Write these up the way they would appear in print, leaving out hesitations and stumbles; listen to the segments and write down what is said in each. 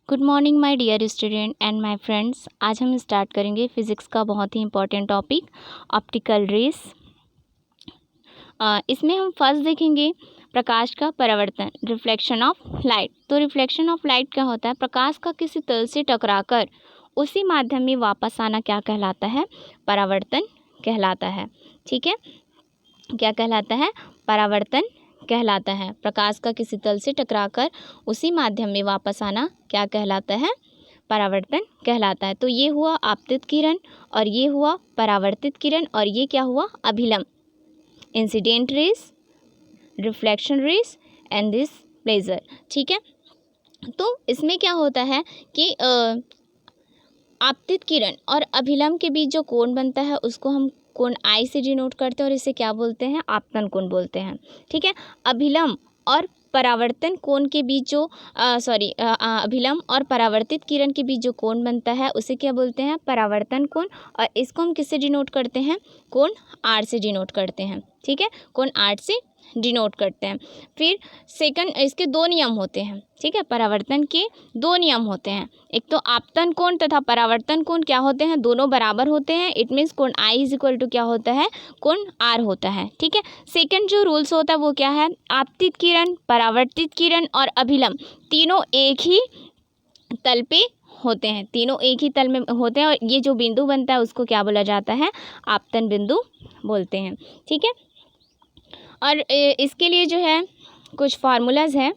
Good morning my dear student and my friends. आज हम start करेंगे फिज़िक्स का बहुत ही इंपॉर्टेंट टॉपिक ऑप्टिकल रेस। इसमें हम फर्स्ट देखेंगे प्रकाश का परावर्तन, रिफ्लेक्शन ऑफ लाइट। तो रिफ्लेक्शन ऑफ लाइट क्या होता है? प्रकाश का किसी तल से टकराकर उसी माध्यम में वापस आना क्या कहलाता है? परावर्तन कहलाता है। ठीक है, क्या कहलाता है? परावर्तन कहलाता है। प्रकाश का किसी तल से टकराकर उसी माध्यम में वापस आना क्या कहलाता है? परावर्तन कहलाता है। तो ये हुआ आपतित किरण और ये हुआ परावर्तित किरण और ये क्या हुआ? अभिलंब, incident rays, reflection rays and this laser. ठीक है, तो इसमें क्या होता है कि आपतित किरण और अभिलंब के बीच जो कोण बनता है उसको हम कोण आई से डिनोट करते हैं और इसे क्या बोलते हैं? आपतन कोण बोलते हैं। ठीक है, अभिलंब और परावर्तन कोण के बीच जो अभिलंब और परावर्तित किरण के बीच जो कोण बनता है उसे क्या बोलते हैं? परावर्तन कोण। और इसको हम किससे डिनोट करते हैं? कोण आर से डिनोट करते हैं। ठीक है, कोण आर से डिनोट करते हैं। फिर सेकंड, इसके दो नियम होते हैं। ठीक है, परावर्तन के दो नियम होते हैं। एक तो आपतन कोण तथा परावर्तन कोण क्या होते हैं? दोनों बराबर होते हैं। इट मीन्स कोण आई इज इक्वल टू क्या होता है? कोण आर होता है। ठीक है, सेकंड जो रूल्स होता है वो क्या है? आपतित किरण, परावर्तित किरण और अभिलंब तीनों एक ही तल पे होते हैं। तीनों एक ही तल में होते हैं और ये जो बिंदु बनता है उसको क्या बोला जाता है? आपतन बिंदु बोलते हैं। ठीक है, और इसके लिए जो है कुछ फार्मूलाज हैं।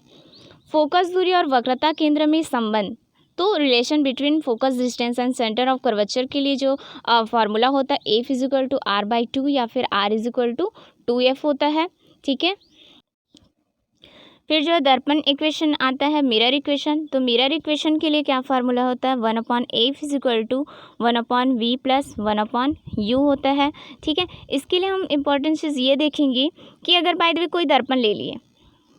फोकस दूरी और वक्रता केंद्र में संबंध, तो relation between focus distance and centre of curvature के लिए जो फार्मूला होता है F is equal to R by two या फिर are is equal to 2f होता है। ठीक है, फिर जो दर्पण इक्वेशन आता है मिरर इक्वेशन। तो मिरर इक्वेशन के लिए क्या फार्मूला होता है? 1/f is equal to 1/v plus 1/u होता है। ठीक है, इसके लिए हम इम्पोर्टेंट चीज़ ये देखेंगे कि अगर बाय द वे कोई दर्पण ले लिए,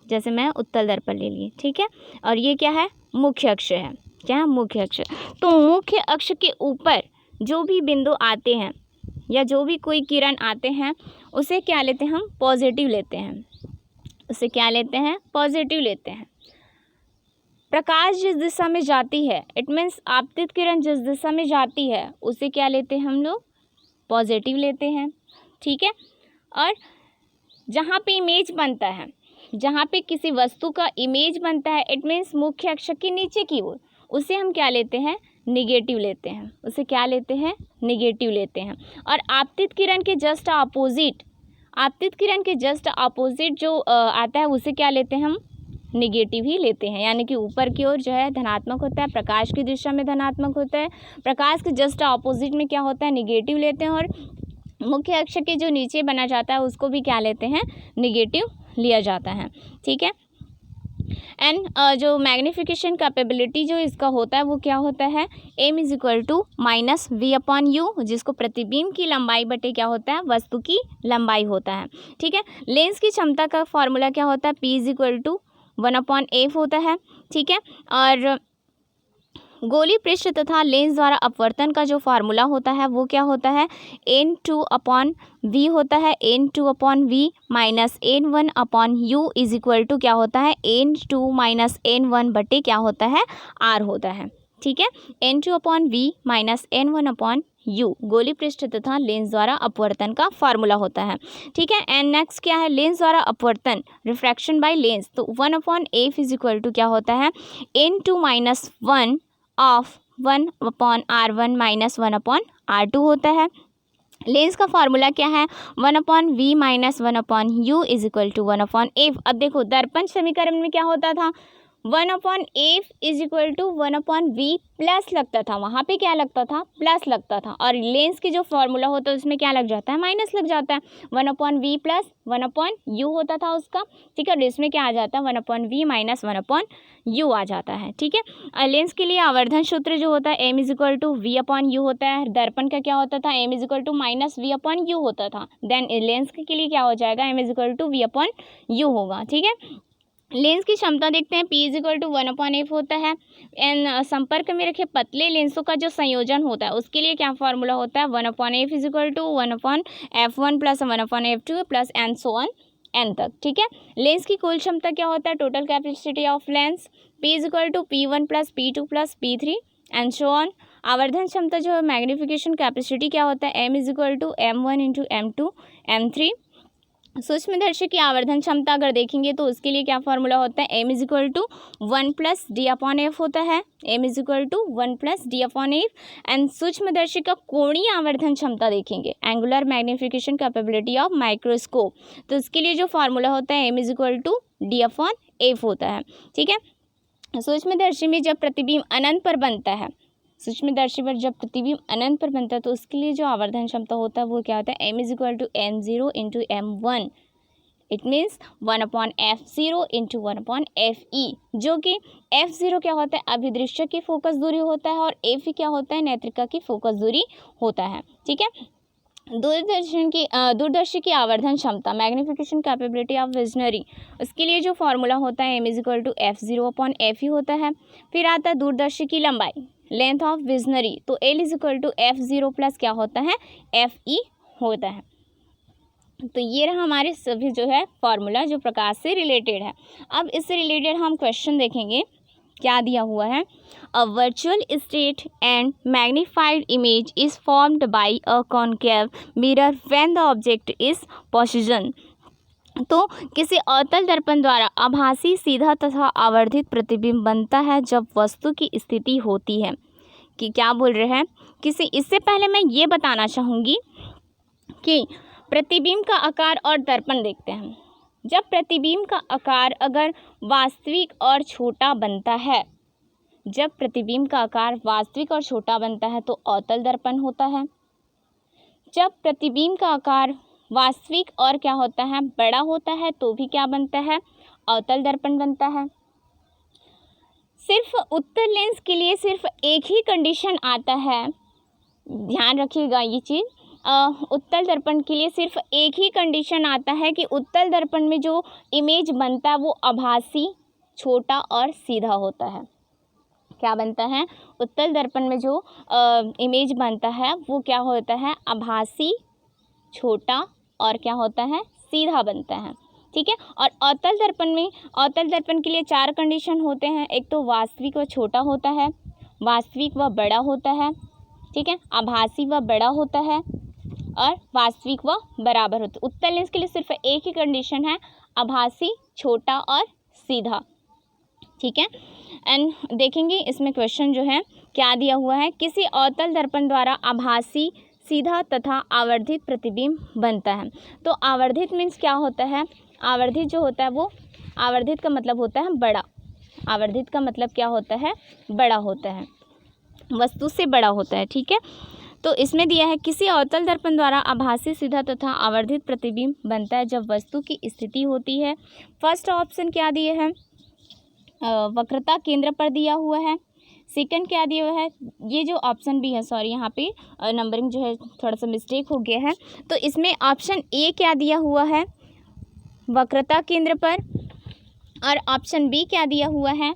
जैसे मैं उत्तल दर्पण ले लिए, ठीक है, और ये क्या है? मुख्य अक्ष है। क्या है? मुख्य अक्ष। तो मुख्य अक्ष के ऊपर जो भी बिंदु आते हैं या जो भी कोई किरण आते हैं उसे क्या लेते हैं? हम पॉजिटिव लेते हैं। उसे क्या लेते हैं? पॉजिटिव लेते हैं। प्रकाश जिस दिशा में जाती है, इट मीन्स आपतित किरण जिस दिशा में जाती है उसे क्या लेते हैं हम लोग? पॉजिटिव लेते हैं। ठीक है, और जहाँ पे इमेज बनता है, जहाँ पे किसी वस्तु का इमेज बनता है, इट मीन्स मुख्य अक्ष के नीचे की ओर, उसे हम क्या लेते हैं? निगेटिव लेते हैं। उसे क्या लेते हैं? निगेटिव लेते हैं। और आपतित किरण के जस्ट अपोजिट, आपतित किरण के जस्ट अपोजिट जो आता है उसे क्या लेते हैं? हम निगेटिव ही लेते हैं। यानी कि ऊपर की ओर जो है धनात्मक होता है, प्रकाश की दिशा में धनात्मक होता है, प्रकाश के जस्ट अपोजिट में क्या होता है? निगेटिव लेते हैं। और मुख्य अक्ष के जो नीचे बना जाता है उसको भी क्या लेते हैं? निगेटिव लिया जाता है। ठीक है, एंड जो मैग्नीफिकेशन कैपेबिलिटी जो इसका होता है वो क्या होता है? m is equal to minus v/u, जिसको प्रतिबिंब की लंबाई बटे क्या होता है? वस्तु की लंबाई होता है। ठीक है, लेंस की क्षमता का फॉर्मूला क्या होता है? p is equal to 1/f होता है। ठीक है, और गोली पृष्ठ तथा लेंस द्वारा अपवर्तन का जो फार्मूला होता है वो क्या होता है? n2/v होता है। n2/v minus n1/u is equal to क्या होता है? n2 माइनस n1 बटे क्या होता है? r होता है। ठीक है, n2/v माइनस n1/u गोली पृष्ठ तथा लेंस द्वारा अपवर्तन का फार्मूला होता है। ठीक है, एंड नेक्स्ट क्या है? लेंस द्वारा अपवर्तन, रिफ्रैक्शन बाय लेंस। तो 1/f इज इक्वल टू क्या होता है? n2 minus 1 of 1/r1 minus 1/r2 होता है। लेंस का फार्मूला क्या है? 1/v minus 1/u is equal to 1/f। अब देखो दर्पण समीकरण में क्या होता था? 1/f is equal to 1/v plus लगता था। वहाँ पे क्या लगता था? प्लस लगता था। और लेंस की जो फार्मूला होता है उसमें क्या लग जाता है? माइनस लग जाता है। 1/v प्लस 1/u होता था उसका। ठीक है, और इसमें क्या आ जाता है? 1/v माइनस 1/u आ जाता है। ठीक है, लेंस के लिए आवर्धन सूत्र जो होता है m is equal to v/u होता है। दर्पण का क्या होता था? m is equal to minus v/u होता था। देन लेंस के लिए क्या हो जाएगा? m is equal to v/u होगा। ठीक है, लेंस की क्षमता देखते हैं। p is equal to 1/f होता है। एंड संपर्क में रखे पतले लेंसों का जो संयोजन होता है उसके लिए क्या फार्मूला होता है? 1/f is equal to 1/f1 plus 1/f2 plus and so on n तक, ठीक है। लेंस की कुल क्षमता क्या होता है, total capacity of lens, P is equal to P1 plus P2 plus P3 and so on. आवर्धन क्षमता जो है मैग्नीफिकेशन कैपेसिटी क्या होता है, M is equal to M1 into M2 M3। सूक्ष्मदर्शी की आवर्धन क्षमता अगर देखेंगे तो उसके लिए क्या फॉर्मूला होता है, M is equal to 1 plus D upon F होता है, M is equal to 1 plus D upon F. And सूक्ष्मदर्शी का कोणीय आवर्धन क्षमता देखेंगे, angular magnification capability of microscope, तो उसके लिए जो फार्मूला होता है M is equal to D upon F होता है, ठीक है। सूक्ष्मदर्शी में जब प्रतिबिंब अनंत पर बनता है, सूक्ष्मदर्शी पर जब प्रतिबिंब अनंत पर बनता है तो उसके लिए जो आवर्धन क्षमता होता है वो क्या होता है, M is equal to M0 into M1, it means 1 upon F0 into 1 upon FE, जो कि F0 क्या होता है, अभिदृश्य की फोकस दूरी होता है और FE क्या होता है, नेत्रिका की फोकस दूरी होता है, ठीक है। दूरदर्शी की आवर्धन क्षमता मैग्निफिकेशन कैपेबिलिटी ऑफ विजनरी, उसके लिए जो फार्मूला होता है M is equal to F0 upon FE होता है। फिर आता है दूरदर्शी की लंबाई, लेंथ ऑफ विजनरी, तो L is equal to F0 plus क्या होता है, FE होता है। तो ये रहा हमारे सभी जो है फार्मूला जो प्रकाश से रिलेटेड है। अब इससे रिलेटेड हम क्वेश्चन देखेंगे, क्या दिया हुआ है, a virtual state and magnified image is formed by a concave mirror when the object is position. तो किसी अवतल दर्पण द्वारा आभासी सीधा तथा आवर्धित प्रतिबिंब बनता है जब वस्तु की स्थिति होती है, कि क्या बोल रहे हैं किसी, इससे पहले मैं ये बताना चाहूँगी कि प्रतिबिंब का आकार और दर्पण देखते हैं। जब प्रतिबिंब का आकार अगर वास्तविक और छोटा बनता है, जब प्रतिबिंब का आकार वास्तविक और छोटा बनता है तो अवतल दर्पण होता है। जब प्रतिबिंब का आकार वास्तविक और क्या होता है, बड़ा होता है तो भी क्या बनता है, अवतल दर्पण बनता है। सिर्फ उत्तल लेंस के लिए सिर्फ एक ही कंडीशन आता है, ध्यान रखिएगा ये चीज़, उत्तल दर्पण के लिए सिर्फ एक ही कंडीशन आता है कि उत्तल दर्पण में जो इमेज बनता है वो आभासी, छोटा और सीधा होता है। क्या बनता है, उत्तल दर्पण में जो इमेज बनता है वो क्या होता है, आभासी, छोटा और क्या होता है, सीधा बनता है, ठीक है। और अवतल दर्पण में, अवतल दर्पण के लिए 4 कंडीशन होते हैं, एक तो वास्तविक व छोटा होता है, वास्तविक व बड़ा होता है, ठीक है, आभासी व बड़ा होता है और वास्तविक व बराबर होता है। उत्तल लेंस के लिए सिर्फ एक ही कंडीशन है, आभासी, छोटा और सीधा, ठीक है। एंड देखेंगे इसमें क्वेश्चन जो है क्या दिया हुआ है, किसी अवतल दर्पण द्वारा आभासी, सीधा तथा आवर्धित प्रतिबिंब बनता है। तो आवर्धित मीन्स क्या होता है, आवर्धित जो होता है वो, आवर्धित का मतलब होता है बड़ा, आवर्धित का मतलब क्या होता है, बड़ा होता है, वस्तु से बड़ा होता है, ठीक है। तो इसमें दिया है किसी अवतल दर्पण द्वारा आभासी, सीधा तथा आवर्धित प्रतिबिंब बनता है जब वस्तु की स्थिति होती है। फर्स्ट ऑप्शन क्या दिए हैं, वक्रता केंद्र पर दिया हुआ है। सेकंड क्या दिया हुआ है, ये जो ऑप्शन भी है, सॉरी यहाँ पे नंबरिंग जो है थोड़ा सा मिस्टेक हो गया है, तो इसमें ऑप्शन ए क्या दिया हुआ है, वक्रता केंद्र पर, और ऑप्शन बी क्या दिया हुआ है,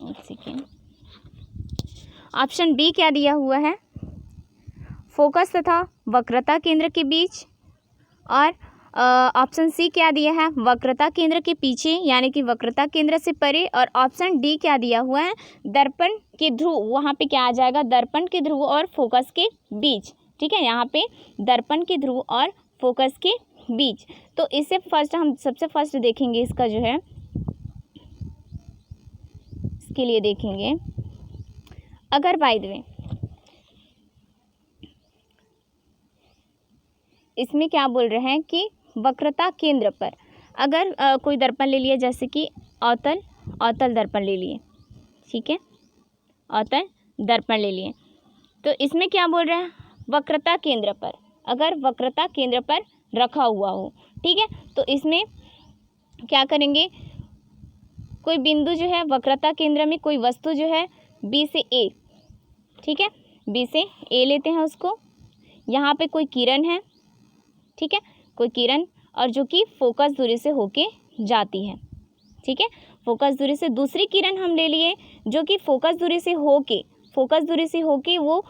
एक सेकेंड, ऑप्शन बी क्या दिया हुआ है, फोकस तथा वक्रता केंद्र के बीच, और ऑप्शन सी क्या दिया है, वक्रता केंद्र के पीछे यानी कि वक्रता केंद्र से परे, और ऑप्शन डी क्या दिया हुआ है, दर्पण के ध्रुव, वहाँ पे क्या आ जाएगा, दर्पण के ध्रुव और फोकस के बीच, ठीक है, यहाँ पे दर्पण के ध्रुव और फोकस के बीच। तो इससे फर्स्ट हम सबसे फर्स्ट देखेंगे इसका जो है, इसके लिए देखेंगे, अगर बाय द वे इसमें क्या बोल रहे हैं कि वक्रता केंद्र पर अगर कोई दर्पण ले लिया, जैसे कि अवतल दर्पण ले लिए, ठीक है, अवतल दर्पण ले लिए, तो इसमें क्या बोल रहे हैं, वक्रता केंद्र पर, अगर वक्रता केंद्र पर रखा हुआ हो, ठीक है, तो इसमें क्या करेंगे, कोई बिंदु जो है वक्रता केंद्र में, कोई वस्तु जो है बी से ए, ठीक है, बी से ए लेते हैं उसको, यहाँ पे कोई किरण है, ठीक है, कोई किरण, और जो कि फोकस दूरी से होके जाती है, ठीक है, फोकस दूरी से दूसरी किरण हम ले लिए जो कि फोकस दूरी से होके वो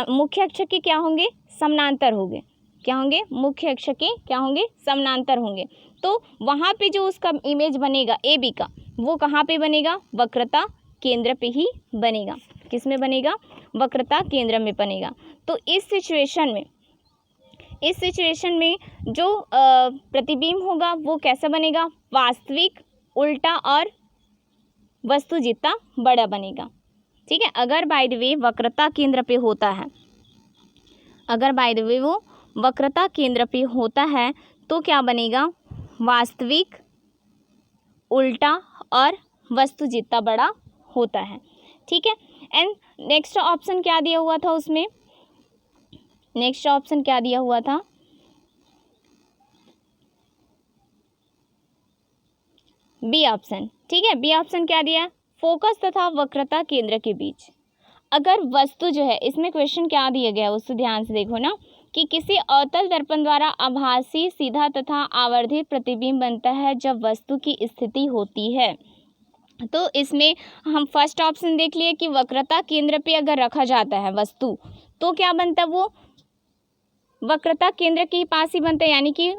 मुख्य अक्ष के क्या होंगे, समानांतर होंगे, क्या होंगे, मुख्य अक्ष के क्या होंगे, समानांतर होंगे। तो वहाँ पे जो उसका इमेज बनेगा ए बी का, वो कहाँ पे बनेगा, वक्रता केंद्र पे ही बनेगा। किस में बनेगा, वक्रता केंद्र में बनेगा। तो इस सिचुएशन में जो प्रतिबिंब होगा वो कैसा बनेगा, वास्तविक, उल्टा और वस्तु जितना बड़ा बनेगा। ठीक है, अगर बाय द वे वक्रता केंद्र पे होता है, अगर बाय द वे वो वक्रता केंद्र पे होता है तो क्या बनेगा, वास्तविक, उल्टा और वस्तु जितना बड़ा होता है। ठीक है, एंड नेक्स्ट ऑप्शन क्या दिया हुआ था उसमें, नेक्स्ट ऑप्शन क्या दिया हुआ था, बी ऑप्शन। ठीक है, बी ऑप्शन क्या दिया, फोकस तथा वक्रता केंद्र के बीच अगर वस्तु जो है, इसमें क्वेश्चन क्या दिया गया उसको ध्यान से देखो ना, कि किसी अवतल दर्पण द्वारा आभासी, सीधा तथा आवर्धित प्रतिबिंब बनता है जब वस्तु की स्थिति होती है। तो इसमें हम फर्स्ट ऑप्शन देख लिए कि वक्रता केंद्र पे अगर रखा जाता है वस्तु तो क्या बनता है, वो वक्रता केंद्र के पास ही बनता है, यानी कि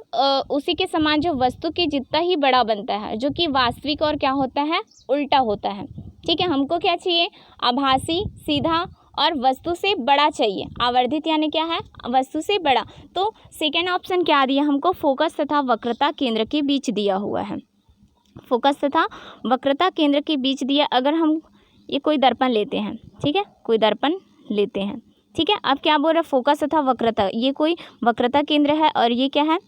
उसी के समान जो वस्तु के जितना ही बड़ा बनता है, जो कि वास्तविक और क्या होता है, उल्टा होता है। ठीक है, हमको क्या चाहिए, आभासी, सीधा और वस्तु से बड़ा चाहिए। आवर्धित यानी क्या है, वस्तु से बड़ा। तो सेकेंड ऑप्शन क्या दिया हमको, फोकस तथा वक्रता केंद्र के बीच दिया हुआ है। फोकस तथा वक्रता केंद्र के बीच दिया। अगर हम ये कोई दर्पण लेते हैं, ठीक है, कोई दर्पण लेते हैं, ठीक है, अब क्या बोल रहा है, फोकस तथा वक्रता, ये कोई वक्रता केंद्र है और ये क्या है,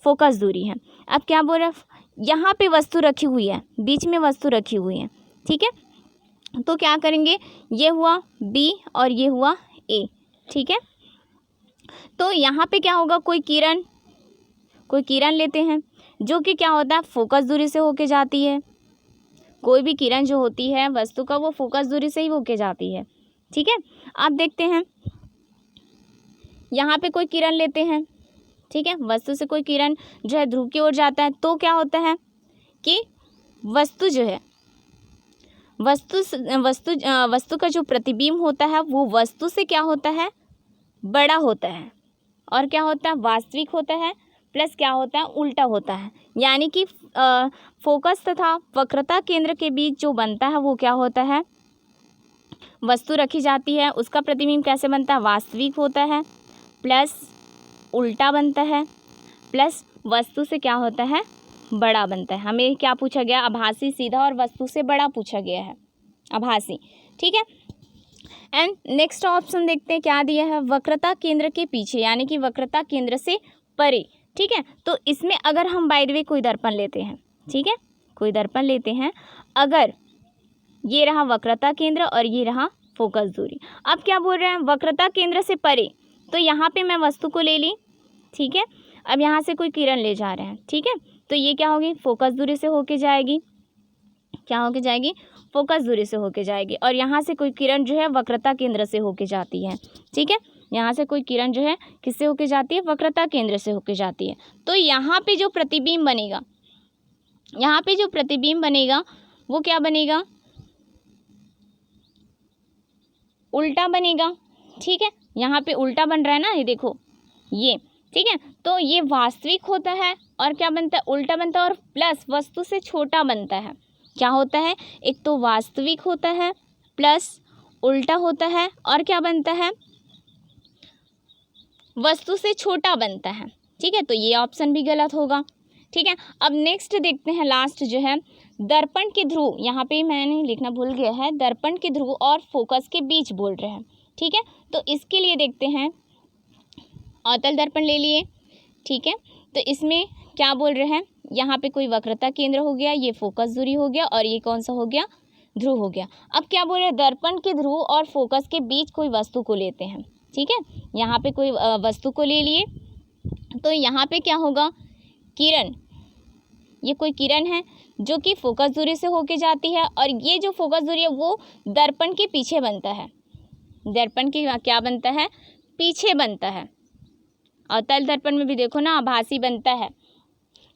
फोकस दूरी है। अब क्या बोल रहा है, यहाँ पे वस्तु रखी हुई है, बीच में वस्तु रखी हुई है। ठीक है, तो क्या करेंगे, ये हुआ बी और ये हुआ ए। ठीक है, तो यहाँ पे क्या होगा, कोई किरण लेते हैं जो कि क्या होता है, फोकस दूरी से होके जाती है। कोई भी किरण जो होती है वस्तु का, वो फोकस दूरी से ही होके जाती है। ठीक है, आप देखते हैं यहाँ पे कोई किरण लेते हैं, ठीक है, वस्तु से कोई किरण जो है ध्रुव की ओर जाता है, तो क्या होता है कि वस्तु जो है, वस्तु का जो प्रतिबिंब होता है वो वस्तु से क्या होता है, बड़ा होता है और क्या होता है, वास्तविक होता है, प्लस क्या होता है, उल्टा होता है। यानी कि फोकस तथा वक्रता केंद्र के बीच जो बनता है वो क्या होता है, वस्तु रखी जाती है, उसका प्रतिबिंब कैसे बनता है, वास्तविक होता है, प्लस उल्टा बनता है, प्लस वस्तु से क्या होता है, बड़ा बनता है। हमें क्या पूछा गया, आभासी, सीधा और वस्तु से बड़ा पूछा गया है, आभासी। ठीक है, एंड नेक्स्ट ऑप्शन देखते हैं क्या दिया है, वक्रता केंद्र के पीछे, यानी कि वक्रता केंद्र से परे। ठीक है, तो इसमें अगर हम बाय द वे कोई दर्पण लेते हैं, ठीक है, कोई दर्पण लेते हैं, अगर ये रहा वक्रता केंद्र और ये रहा फोकस दूरी। अब क्या बोल रहे हैं, वक्रता केंद्र से परे, तो यहाँ पे मैं वस्तु को ले ली, ठीक है, अब यहाँ से कोई किरण ले जा रहे हैं, ठीक है, तो ये क्या होगी, फोकस दूरी से होके जाएगी, क्या होके जाएगी, फोकस दूरी से होके जाएगी। और यहाँ से कोई किरण जो है वक्रता केंद्र से होके जाती है। ठीक है, यहाँ से कोई किरण जो है किससे होके जाती है, वक्रता केंद्र से होके जाती है। तो यहाँ पे जो प्रतिबिंब बनेगा, यहाँ पे जो प्रतिबिंब बनेगा वो क्या बनेगा, उल्टा बनेगा। ठीक है, यहाँ पे उल्टा बन रहा है ना, ये देखो ये, ठीक है, तो ये वास्तविक होता है और क्या बनता है, उल्टा बनता है और प्लस वस्तु से छोटा बनता है। क्या होता है, एक तो वास्तविक होता है, प्लस उल्टा होता है और क्या बनता है, वस्तु से छोटा बनता है। ठीक है, तो ये ऑप्शन भी गलत होगा। ठीक है, अब नेक्स्ट देखते हैं, लास्ट जो है, दर्पण के ध्रुव, यहाँ पे मैंने लिखना भूल गया है, दर्पण के ध्रुव और फोकस के बीच बोल रहे हैं। ठीक है, तो इसके लिए देखते हैं, अवतल दर्पण ले लिए, ठीक है, तो इसमें क्या बोल रहे हैं, यहाँ पे कोई वक्रता केंद्र हो गया, ये फोकस दूरी हो गया और ये कौन सा हो गया, ध्रुव हो गया। अब क्या बोल रहे हैं, दर्पण के ध्रुव और फोकस के बीच कोई वस्तु को लेते हैं। ठीक है, यहाँ पे कोई वस्तु को ले लिए, तो यहाँ पे क्या होगा, किरण, ये कोई किरण है जो कि फोकस दूरी से होके जाती है और ये जो फोकस दूरी है वो दर्पण के पीछे बनता है, दर्पण के क्या बनता है, पीछे बनता है। अवतल दर्पण में भी देखो ना, आभासी बनता है,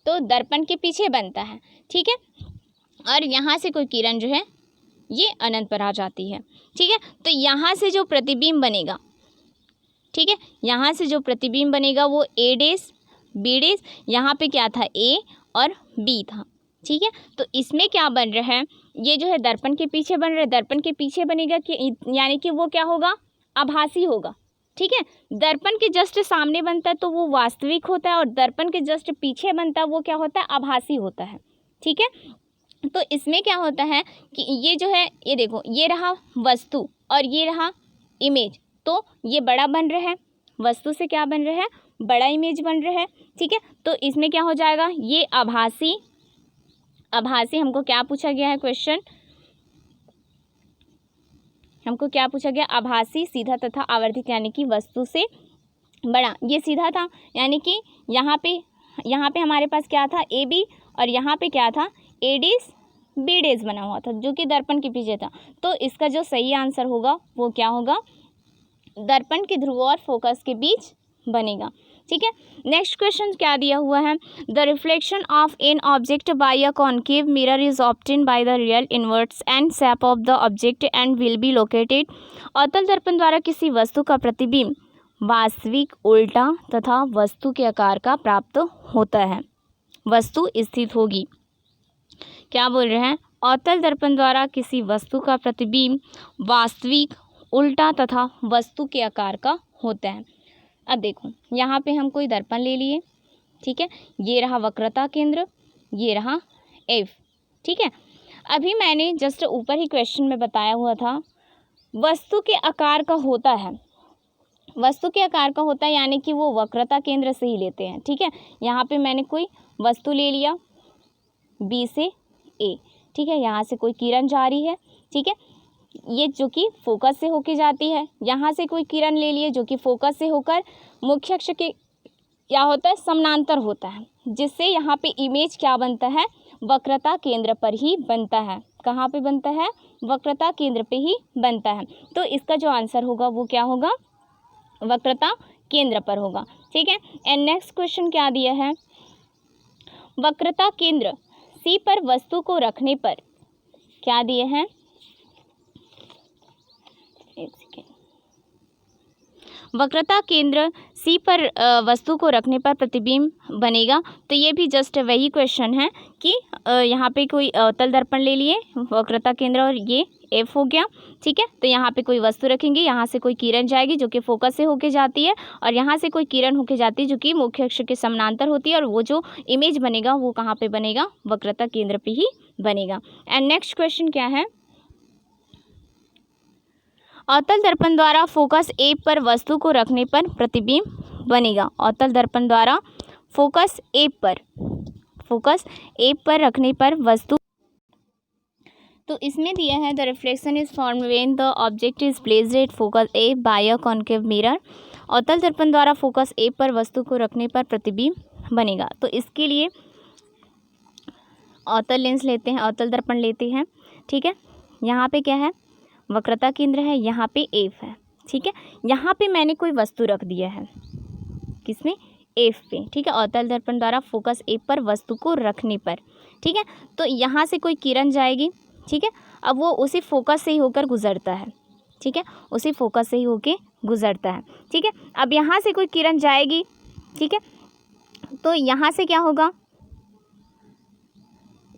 तो दर्पण के पीछे बनता है। ठीक है, और यहाँ से कोई किरण जो है ये अनंत पर आ जाती है। ठीक है, तो यहाँ से जो प्रतिबिंब बनेगा, ठीक है। यहाँ से जो प्रतिबिंब बनेगा वो ए डैश बी डैश, यहाँ पे क्या था ए और बी था, ठीक है। तो इसमें क्या बन रहा है, ये जो है दर्पण के पीछे बन रहा है, दर्पण के पीछे बनेगा कि यानी कि वो क्या होगा, आभासी होगा, ठीक है। दर्पण के जस्ट सामने बनता है तो वो वास्तविक होता है, और दर्पण के जस्ट पीछे बनता है वो क्या होता है, आभासी होता है, ठीक है। तो इसमें क्या होता है कि ये जो है, ये देखो, ये रहा वस्तु और ये रहा इमेज, तो ये बड़ा बन रहा है, वस्तु से क्या बन रहा है, बड़ा इमेज बन रहा है, ठीक है। तो इसमें क्या हो जाएगा, ये आभासी, आभासी हमको क्या पूछा गया है क्वेश्चन, हमको क्या पूछा गया, आभासी, सीधा तथा आवर्धित, यानी कि वस्तु से बड़ा। ये सीधा था, यानी कि यहाँ पे हमारे पास क्या था, ए बी, और यहाँ पे क्या था, ए डैश बी डैश बना हुआ था जो कि दर्पण के पीछे था। तो इसका जो सही आंसर होगा वो क्या होगा, दर्पण के ध्रुव और फोकस के बीच बनेगा, ठीक है। नेक्स्ट क्वेश्चन क्या दिया हुआ है, the reflection of an object by a concave mirror is obtain by the real inverse and shape of the object and will be located. अवतल दर्पण द्वारा किसी वस्तु का प्रतिबिंब वास्तविक, उल्टा तथा वस्तु के आकार का प्राप्त होता है, वस्तु स्थित होगी। क्या बोल रहे हैं, अवतल दर्पण द्वारा किसी वस्तु का प्रतिबिंब वास्तविक, उल्टा तथा वस्तु के आकार का होता है। अब देखो, यहाँ पे हम कोई दर्पण ले लिए, ठीक है, ये रहा वक्रता केंद्र, ये रहा एफ, ठीक है। अभी मैंने जस्ट ऊपर ही क्वेश्चन में बताया हुआ था वस्तु के आकार का होता है, वस्तु के आकार का होता है, यानी कि वो वक्रता केंद्र से ही लेते हैं, ठीक है। यहाँ पे मैंने कोई वस्तु ले लिया बी से ए, ठीक है, यहाँ से कोई किरण जा रही है, ठीक है, ये जो कि फोकस से होके जाती है, यहाँ से कोई किरण ले लिए जो कि फोकस से होकर मुख्य अक्ष के क्या होता है, समानांतर होता है, जिससे यहाँ पे इमेज क्या बनता है, वक्रता केंद्र पर ही बनता है। कहाँ पे बनता है, वक्रता केंद्र पे ही बनता है। तो इसका जो आंसर होगा वो क्या होगा, वक्रता केंद्र पर होगा, ठीक है। एंड नेक्स्ट क्वेश्चन क्या दिया है, वक्रता केंद्र सी पर वस्तु को रखने पर, क्या दिए हैं, एक सेकेंड, वक्रता केंद्र सी पर वस्तु को रखने पर प्रतिबिंब बनेगा। तो ये भी जस्ट वही क्वेश्चन है कि यहाँ पे कोई अवतल दर्पण ले लिए, वक्रता केंद्र और ये एफ हो गया, ठीक है। तो यहाँ पे कोई वस्तु रखेंगे, यहाँ से कोई किरण जाएगी जो कि फोकस से होके जाती है, और यहाँ से कोई किरण होके जाती है जो कि मुख्य अक्ष के समानांतर होती है, और वो जो इमेज बनेगा वो कहाँ पे बनेगा, वक्रता केंद्र पे ही बनेगा। एंड नेक्स्ट क्वेश्चन क्या है, अवतल दर्पण द्वारा फोकस ए पर वस्तु को रखने पर प्रतिबिंब बनेगा। अवतल दर्पण द्वारा फोकस ए पर रखने पर वस्तु, तो इसमें दिया है the reflection is form when the object is placed at focus A by a concave mirror. अवतल दर्पण द्वारा फोकस ए पर वस्तु को रखने पर प्रतिबिंब बनेगा। तो इसके लिए अवतल लेंस लेते हैं, अवतल दर्पण लेते हैं, ठीक है। यहाँ पे क्या है, वक्रता केंद्र है, यहाँ पे एफ है, ठीक है। यहाँ पे मैंने कोई वस्तु रख दिया है, किसमें, एफ पे, ठीक है। अवतल दर्पण द्वारा फोकस ए पर वस्तु को रखने पर, ठीक है। तो यहाँ से कोई किरण जाएगी, ठीक है। अब वो उसी फोकस से ही होकर गुजरता है, ठीक है, उसी फोकस से ही होके गुजरता है, ठीक है। अब यहाँ से कोई किरण जाएगी, ठीक है, तो यहाँ से क्या होगा,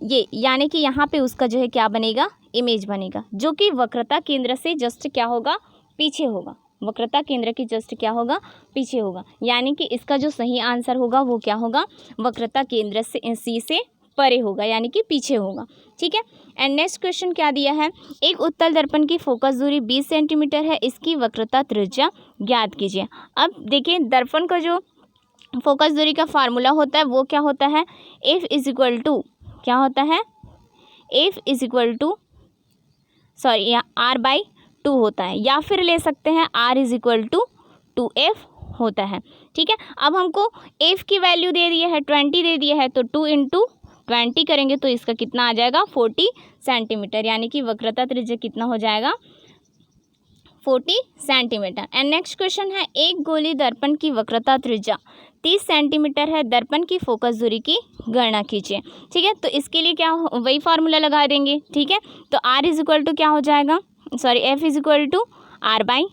ये यानी कि यहाँ पे उसका जो है क्या बनेगा, इमेज बनेगा, जो कि वक्रता केंद्र से जस्ट क्या होगा, पीछे होगा, वक्रता केंद्र की जस्ट क्या होगा, पीछे होगा। यानी कि इसका जो सही आंसर होगा वो क्या होगा, वक्रता केंद्र से सी से परे होगा, यानी कि पीछे होगा, ठीक है। एंड नेक्स्ट क्वेश्चन क्या दिया है, एक उत्तल दर्पण की फोकस दूरी 20 सेंटीमीटर है, इसकी वक्रता त्रिज्या ज्ञात कीजिए। अब देखिए, दर्पण का जो फोकस दूरी का फार्मूला होता है वो क्या होता है, एफ इज इक्वल टू, क्या होता है, F is equal to sorry R/2 होता है, या फिर ले सकते हैं R is equal to 2F होता है, ठीक है। अब हमको F की वैल्यू दे दिया है 20 दे दिया है, तो 2 × 20 करेंगे तो इसका कितना आ जाएगा, 40 सेंटीमीटर, यानी कि वक्रता त्रिज्या कितना हो जाएगा, 40 सेंटीमीटर। एंड नेक्स्ट क्वेश्चन है, एक गोली दर्पण की वक्रता त्रिज्या 30 सेंटीमीटर है, दर्पण की फोकस दूरी की गणना कीजिए, ठीक है। तो इसके लिए क्या वही फार्मूला लगा देंगे, ठीक है। तो R इज इक्वल टू क्या हो जाएगा, sorry F is equal to R/2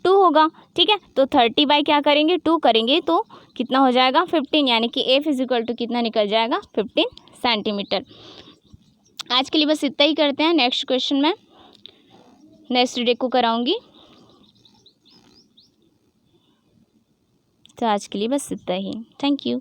2 होगा, ठीक है। तो 30 बाई क्या करेंगे 2 करेंगे तो कितना हो जाएगा 15, यानी कि एफ इज इक्वल टू कितना निकल जाएगा 15 सेंटीमीटर। आज के लिए बस इतना ही करते हैं, नेक्स्ट क्वेश्चन मैं नेक्स्ट डे को कराऊंगी। तो आज के लिए बस इतना ही, थैंक यू।